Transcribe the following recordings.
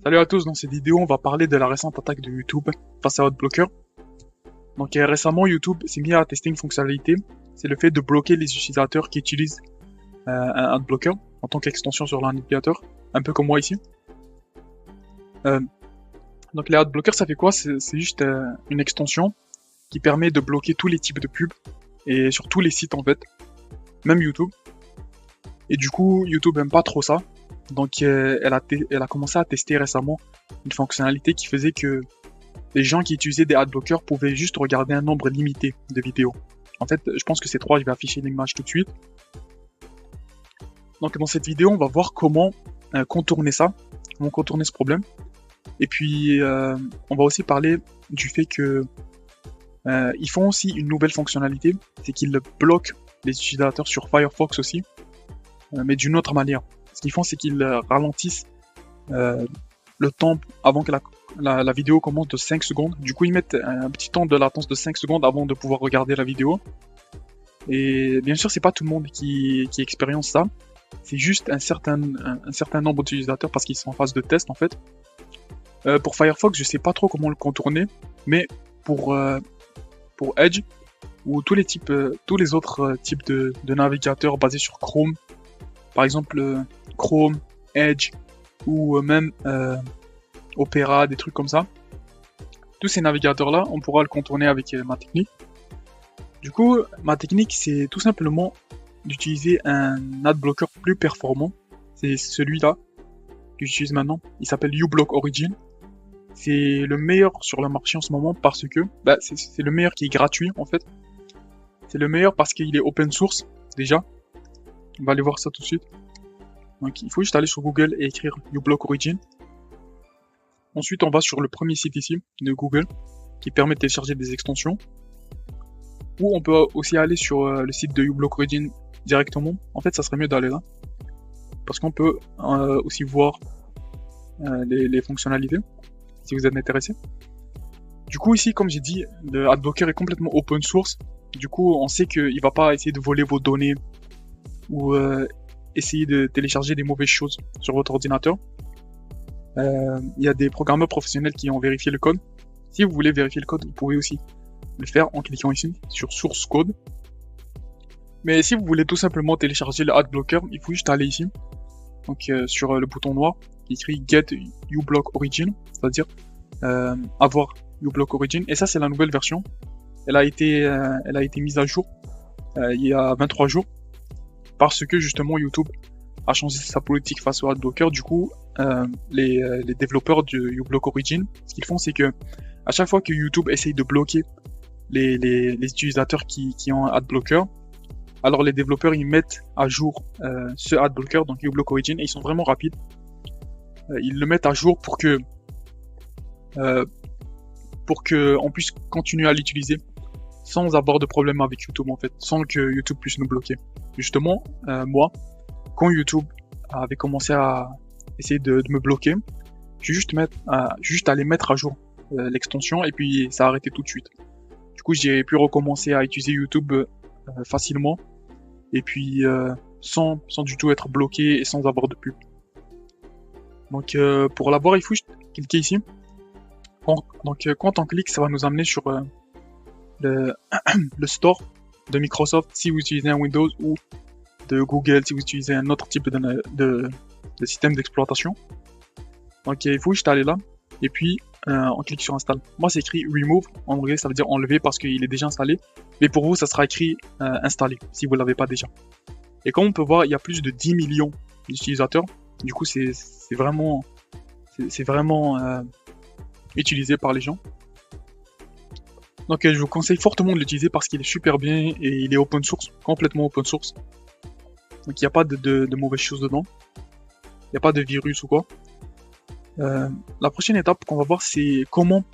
Salut à tous, dans cette vidéo on va parler de la récente attaque de YouTube face à AdBlocker. Donc récemment YouTube s'est mis à tester une fonctionnalité, c'est le fait de bloquer les utilisateurs qui utilisent un AdBlocker en tant qu'extension sur leur navigateur, un peu comme moi ici. Donc les AdBlockers ça fait quoi? C'est juste une extension qui permet de bloquer tous les types de pubs et sur tous les sites en fait, même YouTube. Et du coup YouTube aime pas trop ça. Donc elle a commencé à tester récemment une fonctionnalité qui faisait que les gens qui utilisaient des adblockers pouvaient juste regarder un nombre limité de vidéos. En fait, je pense que c'est 3, je vais afficher l'image tout de suite. Donc dans cette vidéo, on va voir comment contourner ça, comment contourner ce problème. Et puis on va aussi parler du fait que ils font aussi une nouvelle fonctionnalité, c'est qu'ils bloquent les utilisateurs sur Firefox aussi, mais d'une autre manière. Ce qu'ils font, c'est qu'ils ralentissent le temps avant que la vidéo commence de 5 secondes. Du coup, ils mettent un petit temps de latence de 5 secondes avant de pouvoir regarder la vidéo. Et bien sûr, c'est pas tout le monde qui expérience ça. C'est juste un certain nombre d'utilisateurs parce qu'ils sont en phase de test en fait. Pour Firefox, je sais pas trop comment le contourner, mais pour Edge ou tous les autres types de navigateurs basés sur Chrome, par exemple Chrome, Edge ou même Opera, des trucs comme ça. Tous ces navigateurs-là, on pourra le contourner avec ma technique. Du coup, ma technique, c'est tout simplement d'utiliser un adblocker plus performant. C'est celui-là que j'utilise maintenant. Il s'appelle uBlock Origin. C'est le meilleur sur le marché en ce moment parce que c'est le meilleur qui est gratuit en fait. C'est le meilleur parce qu'il est open source déjà. On va aller voir ça tout de suite. Donc il faut juste aller sur Google et écrire uBlock Origin. Ensuite on va sur le premier site ici de Google qui permet de télécharger des extensions. Ou on peut aussi aller sur le site de uBlock Origin directement. En fait ça serait mieux d'aller là. Parce qu'on peut aussi voir les fonctionnalités si vous êtes intéressé. Du coup ici comme j'ai dit, le adblocker est complètement open source. Du coup on sait qu'il va pas essayer de voler vos données ou essayer de télécharger des mauvaises choses sur votre ordinateur. Il y a des programmeurs professionnels qui ont vérifié le code. Si vous voulez vérifier le code, vous pouvez aussi le faire en cliquant ici sur Source Code. Mais si vous voulez tout simplement télécharger le adblocker, il faut juste aller ici, donc sur le bouton noir qui écrit Get uBlock Origin, c'est-à-dire avoir uBlock Origin. Et ça c'est la nouvelle version. Elle a été mise à jour il y a 23 jours. Parce que justement YouTube a changé sa politique face au adblocker. Du coup, les développeurs de uBlock Origin, ce qu'ils font, c'est que à chaque fois que YouTube essaye de bloquer les utilisateurs qui ont un adblocker, alors les développeurs ils mettent à jour ce adblocker, donc uBlock Origin, et ils sont vraiment rapides. Ils le mettent à jour pour que on puisse continuer à l'utiliser sans avoir de problème avec YouTube en fait, sans que YouTube puisse nous bloquer. Justement, moi, quand YouTube avait commencé à essayer de me bloquer, j'ai juste allé mettre à jour l'extension et puis ça a arrêté tout de suite. Du coup, j'ai pu recommencer à utiliser YouTube facilement et puis sans du tout être bloqué et sans avoir de pub. Donc pour l'avoir, il faut juste cliquer ici. Donc quand on clique, ça va nous amener sur le store de Microsoft si vous utilisez un Windows ou de Google si vous utilisez un autre type de système d'exploitation. Donc il faut juste aller là et puis on clique sur Install. Moi c'est écrit Remove, en anglais ça veut dire enlever parce qu'il est déjà installé, mais pour vous ça sera écrit installé si vous ne l'avez pas déjà. Et comme on peut voir, il y a plus de 10 millions d'utilisateurs, du coup c'est vraiment utilisé par les gens. Donc je vous conseille fortement de l'utiliser parce qu'il est super bien et il est open source, complètement open source. Donc il n'y a pas de mauvaises choses dedans. Il n'y a pas de virus ou quoi. La prochaine étape qu'on va voir c'est comment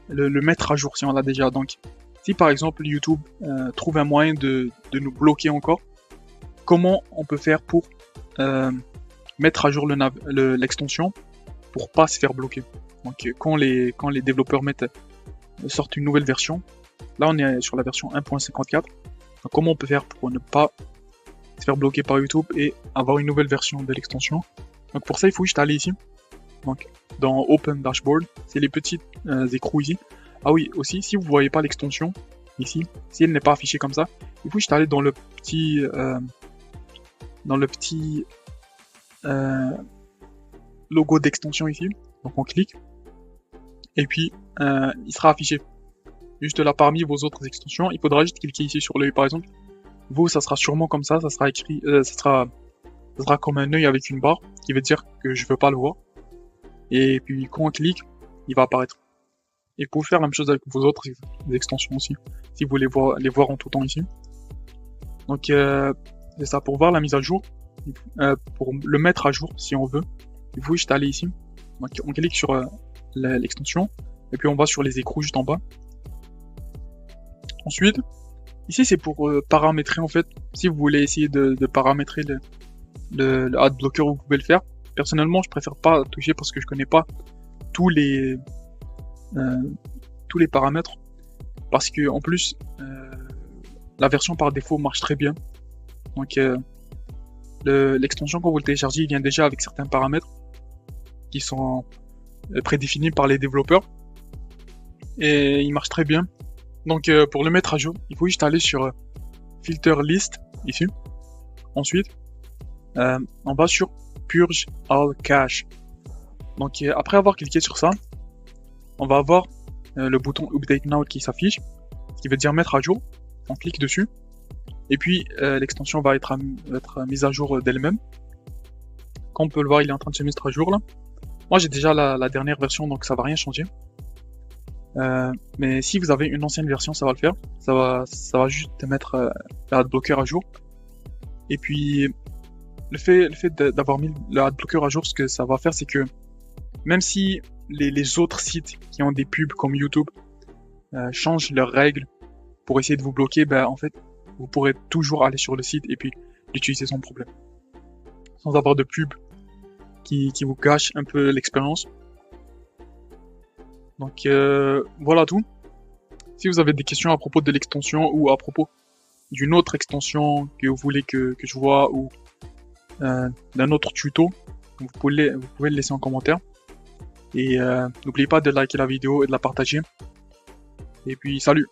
le mettre à jour si on l'a déjà. Donc si par exemple YouTube trouve un moyen de nous bloquer encore, comment on peut faire pour mettre à jour l'extension pour pas se faire bloquer. Donc quand les développeurs sortent une nouvelle version, là on est sur la version 1.54. Comment on peut faire pour ne pas se faire bloquer par YouTube et avoir une nouvelle version de l'extension? Donc pour ça il faut juste aller ici Donc dans Open Dashboard, c'est les petits écrous ici. Ah oui, aussi, si vous voyez pas l'extension ici, si elle n'est pas affichée comme ça, il faut juste aller dans le petit logo d'extension ici. Donc on clique et puis il sera affiché juste là parmi vos autres extensions. Il faudra juste cliquer ici sur l'œil par exemple. Vous, ça sera sûrement comme ça sera écrit, ça sera comme un œil avec une barre qui veut dire que je veux pas le voir. Et puis quand on clique, il va apparaître. Et vous pouvez faire la même chose avec vos autres extensions aussi, si vous voulez les voir en tout temps ici. Donc c'est ça, pour voir la mise à jour, pour le mettre à jour si on veut, il faut juste aller ici. Donc on clique sur l'extension, et puis on va sur les écrous juste en bas. Ensuite, ici c'est pour paramétrer en fait, si vous voulez essayer de paramétrer le adblocker, vous pouvez le faire. Personnellement, je préfère pas toucher parce que je connais pas tous les paramètres, parce que en plus la version par défaut marche très bien. Donc l'extension quand vous le téléchargez, il vient déjà avec certains paramètres qui sont prédéfinis par les développeurs et il marche très bien. Donc pour le mettre à jour, il faut juste aller sur Filter List ici. Ensuite, on va sur Purge All Cache. Donc après avoir cliqué sur ça, on va avoir le bouton Update Now qui s'affiche, qui veut dire mettre à jour. On clique dessus et puis l'extension va être mise à jour d'elle-même. Comme on peut le voir, il est en train de se mettre à jour là. Moi j'ai déjà la dernière version, donc ça va rien changer. Mais si vous avez une ancienne version, ça va le faire. Ça va juste mettre l'adblocker à jour. Et puis le fait d'avoir mis l'adblocker à jour, ce que ça va faire, c'est que même si les autres sites qui ont des pubs comme YouTube changent leurs règles pour essayer de vous bloquer, en fait, vous pourrez toujours aller sur le site et puis l'utiliser sans problème. Sans avoir de pub qui vous gâche un peu l'expérience. Donc voilà tout. Si vous avez des questions à propos de l'extension ou à propos d'une autre extension que vous voulez que je vois ou d'un autre tuto, vous pouvez le laisser en commentaire. Et n'oubliez pas de liker la vidéo et de la partager. Et puis salut!